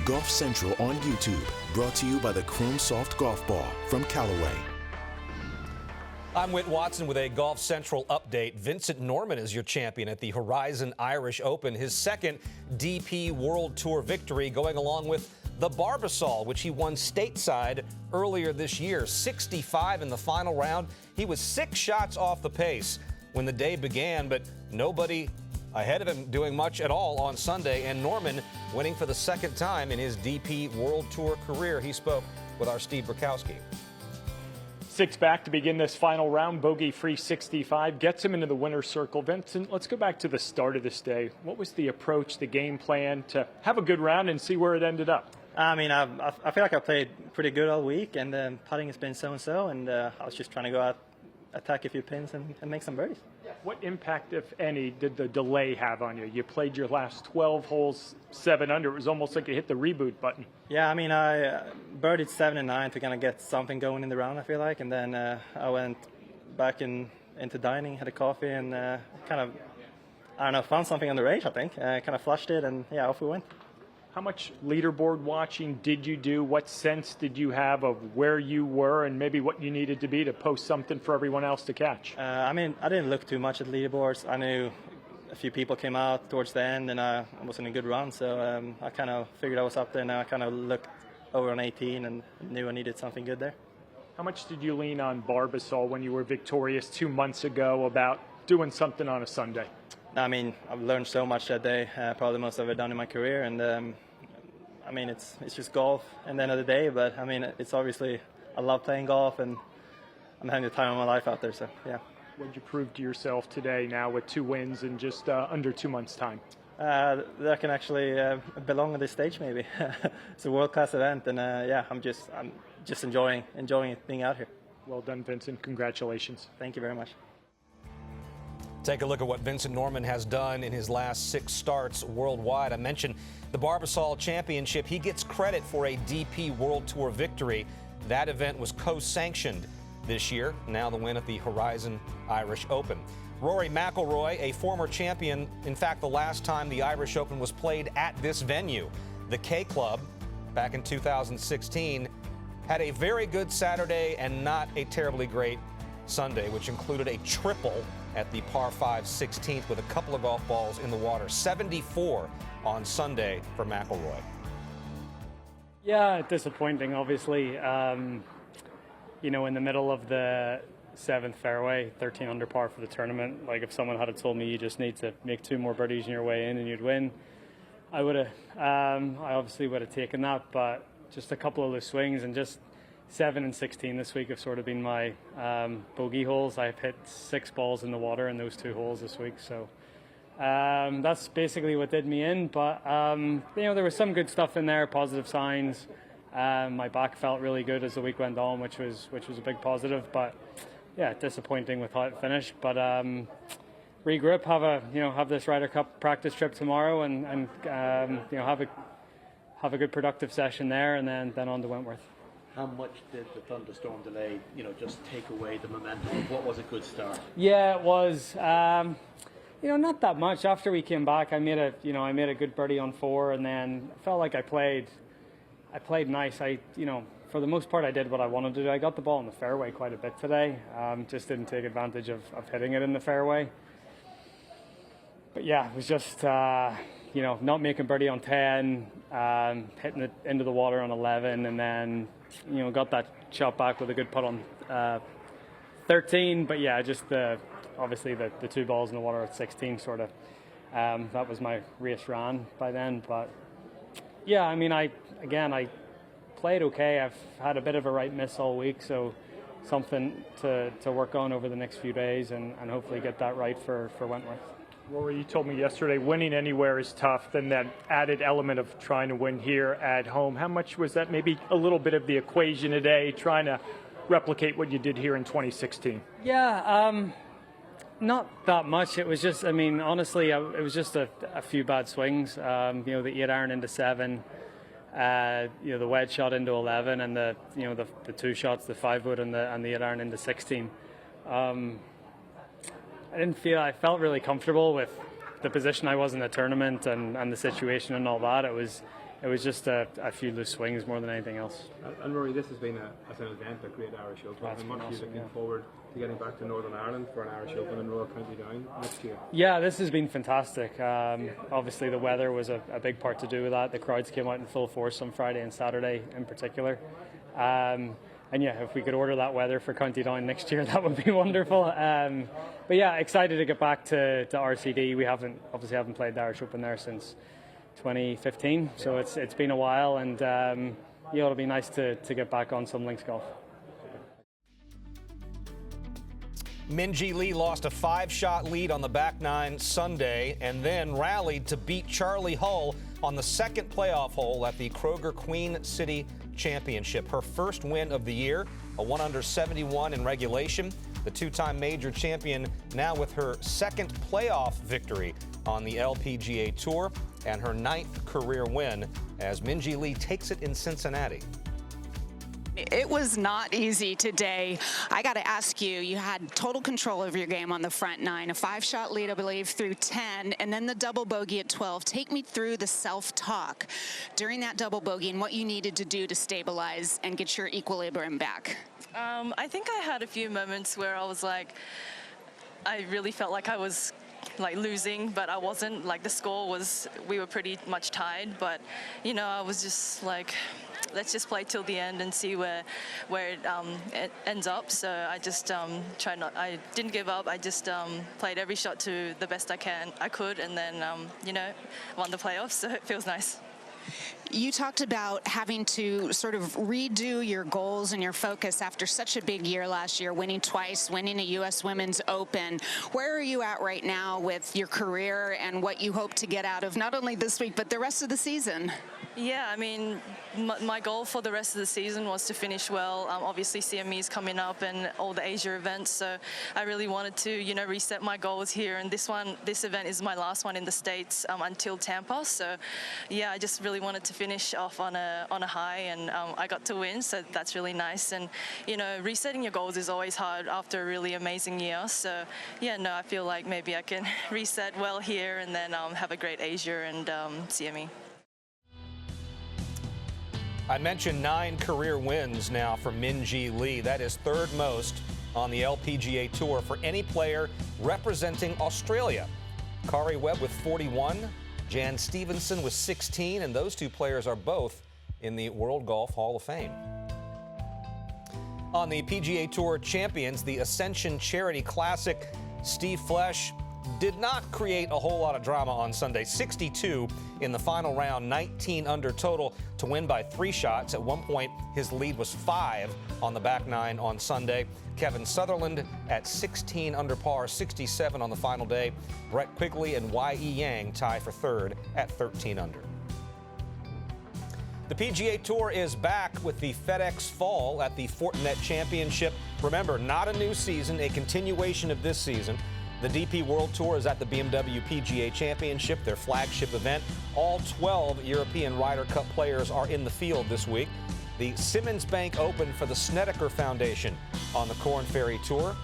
Golf Central on YouTube, brought to you by the Chrome Soft Golf Ball from Callaway. I'm Whit Watson with a Golf Central update. Vincent Norrman is your champion at the Horizon Irish Open, his second DP World Tour victory, going along with the Barbasol, which he won stateside earlier this year. 65 in the final round. He was 6 shots off the pace when the day began, but nobody ahead of him doing much at all on Sunday, and Norrman winning for the second time in his DP World Tour career. He spoke with our Steve Burkowski. 6 back to begin this final round. Bogey-free 65 gets him into the winner's circle. Vincent, let's go back to the start of this day. What was the approach, the game plan to have a good round and see where it ended up? I mean, I feel like I played pretty good all week, and putting has been so-and-so, and I was just trying to go out, attack a few pins, and make some birdies. What impact, if any, did the delay have on you? You played your last 12 holes 7 under. It was almost like you hit the reboot button. Yeah, I mean, I birdied 7 and 9 to kind of get something going in the round, I feel like, and then I went back into dining, had a coffee, and kind of, I don't know, found something on the range, I think. Kind of flushed it, and yeah, off we went. How much leaderboard watching did you do? What sense did you have of where you were and maybe what you needed to be to post something for everyone else to catch? I mean, I didn't look too much at leaderboards. I knew a few people came out towards the end, and I was in a good run, so I kind of figured I was up there, and I kind of looked over on 18 and knew I needed something good there. How much did you lean on Barbasol when you were victorious 2 months ago about doing something on a Sunday? I mean, I've learned so much that day, probably the most I've ever done in my career, and I mean, it's just golf at the end of the day, but I mean, it's obviously, I love playing golf, and I'm having the time of my life out there, so yeah. What did you prove to yourself today now with 2 wins in just under 2 months' time? That I can actually belong on this stage, maybe. It's a world-class event, and yeah, I'm just enjoying it being out here. Well done, Vincent. Congratulations. Thank you very much. Take a look at what Vincent Norrman has done in his last 6 starts worldwide. I mentioned the Barbasol Championship. He gets credit for a DP World Tour victory. That event was co-sanctioned this year. Now the win at the Horizon Irish Open. Rory McIlroy, a former champion, in fact, the last time the Irish Open was played at this venue, the K Club, back in 2016, had a very good Saturday and not a terribly great Sunday, which included a triple at the par 5 16th with a couple of golf balls in the water. 74 on Sunday for McIlroy. Yeah, disappointing, obviously. You know, in the middle of the 7th fairway, 13 under par for the tournament. Like, if someone had told me you just need to make 2 more birdies on your way in and you'd win, I would have. I obviously would have taken that, but just a couple of those swings, and just 7 and 16 this week have sort of been my bogey holes. I've hit 6 balls in the water in those 2 holes this week, so that's basically what did me in. But you know, there was some good stuff in there, positive signs. My back felt really good as the week went on, which was a big positive. But yeah, disappointing with how it finished. But regroup, have this Ryder Cup practice trip tomorrow, and you know, have a good productive session there, and then on to Wentworth. How much did the thunderstorm delay, just take away the momentum of what was a good start? Yeah, it was. Not that much. After we came back, I made a good birdie on 4, and then I felt like I played nice. For the most part, I did what I wanted to do. I got the ball in the fairway quite a bit today. Just didn't take advantage of hitting it in the fairway. But yeah, it was just not making birdie on 10, hitting it into the water on 11, and then got that shot back with a good putt on 13. But yeah, just obviously the 2 balls in the water at 16 sort of, that was my race ran by then. But yeah, I mean, I played okay. I've had a bit of a right miss all week, so something to work on over the next few days, and hopefully get that right for Wentworth. Rory, you told me yesterday winning anywhere is tough, then that added element of trying to win here at home. How much was that maybe a little bit of the equation today, trying to replicate what you did here in 2016? Yeah, not that much. It was just, honestly, it was just a few bad swings. The 8-iron into 7, the wedge shot into 11, and the 2 shots, the 5-wood and the 8-iron into 16. I felt really comfortable with the position I was in the tournament and the situation and all that. It was it was just a few loose swings more than anything else. And Rory, this has been an event, a great Irish Open. How much are you looking forward to getting back to Northern Ireland for an Irish Open in Royal County Down next year? Yeah, this has been fantastic. Obviously, the weather was a big part to do with that. The crowds came out in full force on Friday and Saturday in particular. And yeah, if we could order that weather for County Down next year, that would be wonderful. But yeah, excited to get back to RCD. We obviously haven't played the Irish Open there since 2015, so it's been a while, and it'll be nice to get back on some links golf. Minjee Lee lost a 5-shot lead on the back nine Sunday and then rallied to beat Charlie Hull on the second playoff hole at the Kroger Queen City Championship. Her first win of the year, a 1/71 in regulation. The two-time major champion now with her second playoff victory on the LPGA Tour and her 9th career win as Minjee Lee takes it in Cincinnati. It was not easy today. I got to ask you, you had total control over your game on the front nine, a 5-shot lead, I believe, through 10, and then the double bogey at 12. Take me through the self-talk during that double bogey and what you needed to do to stabilize and get your equilibrium back. I think I had a few moments where I was like, I really felt like I was losing, but I wasn't. Like the score was, we were pretty much tied, but I was just like, let's just play till the end and see where it ends up. So I just I didn't give up. I just played every shot to the best I could, and then won the playoffs. So it feels nice. You talked about having to sort of redo your goals and your focus after such a big year last year, winning twice, winning a U.S. Women's Open. Where are you at right now with your career and what you hope to get out of not only this week, but the rest of the season? Yeah, I mean, my goal for the rest of the season was to finish well. Obviously, CME is coming up and all the Asia events, so I really wanted to, reset my goals here. And this event is my last one in the States until Tampa. So, yeah, I just really wanted to finish off on a high, and I got to win, so that's really nice. And resetting your goals is always hard after a really amazing year. So, yeah, no, I feel like maybe I can reset well here and then have a great Asia and CME. I mentioned 9 career wins now for Minjee Lee. That is third most on the LPGA Tour for any player representing Australia. Kari Webb with 41, Jan Stevenson with 16, and those two players are both in the World Golf Hall of Fame. On the PGA Tour champions, the Ascension Charity Classic, Steve Flesch did not create a whole lot of drama on Sunday. 62 in the final round, 19 under total to win by 3 shots. At one point, his lead was 5 on the back nine on Sunday. Kevin Sutherland at 16 under par, 67 on the final day. Brett Quigley and Y.E. Yang tie for third at 13 under. The PGA Tour is back with the FedEx Fall at the Fortinet Championship. Remember, not a new season, a continuation of this season. The DP World Tour is at the BMW PGA Championship, their flagship event. All 12 European Ryder Cup players are in the field this week. The Simmons Bank Open for the Snedeker Foundation on the Korn Ferry Tour.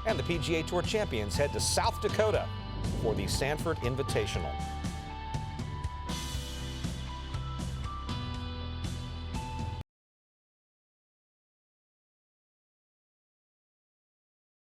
And the PGA Tour champions head to South Dakota for the Sanford Invitational.